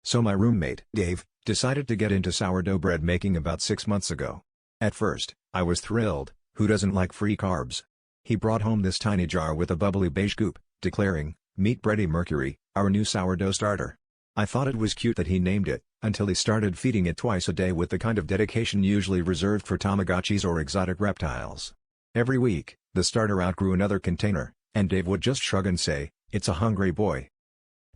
So my roommate, Dave, decided to get into sourdough bread making about 6 months ago. At first, I was thrilled. Who doesn't like free carbs? He brought home this tiny jar with a bubbly beige goop, declaring, "Meet Freddie Mercury, our new sourdough starter." I thought it was cute that he named it, until he started feeding it twice a day with the kind of dedication usually reserved for Tamagotchis or exotic reptiles. Every week, the starter outgrew another container, and Dave would just shrug and say, "It's a hungry boy."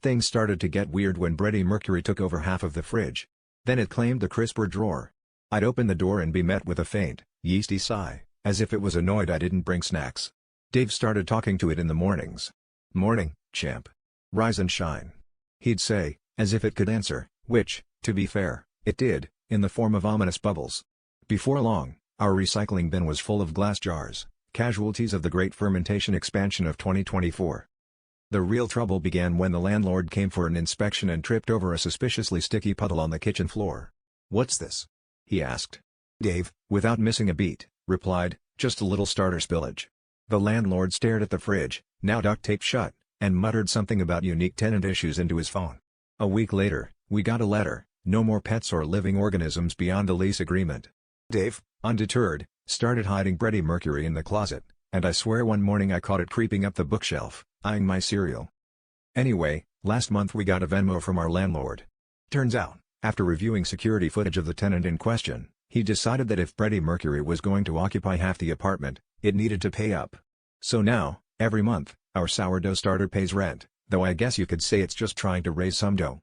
Things started to get weird when Freddie Mercury took over half of the fridge. Then it claimed the crisper drawer. I'd open the door and be met with a faint, yeasty sigh, as if it was annoyed I didn't bring snacks. Dave started talking to it in the mornings. "Morning, champ. Rise and shine," he'd say, as if it could answer, which, to be fair, it did, in the form of ominous bubbles. Before long, our recycling bin was full of glass jars, casualties of the great fermentation expansion of 2024. The real trouble began when the landlord came for an inspection and tripped over a suspiciously sticky puddle on the kitchen floor. "What's this?" he asked. Dave, without missing a beat, replied, "Just a little starter spillage." The landlord stared at the fridge, now duct-taped shut, and muttered something about unique tenant issues into his phone. A week later, we got a letter, no more pets or living organisms beyond the lease agreement. Dave, undeterred, started hiding Freddie Mercury in the closet, and I swear one morning I caught it creeping up the bookshelf, eyeing my cereal. Anyway, last month we got a Venmo from our landlord. Turns out, after reviewing security footage of the tenant in question, he decided that if Freddie Mercury was going to occupy half the apartment, it needed to pay up. So now, every month, our sourdough starter pays rent, though I guess you could say it's just trying to raise some dough.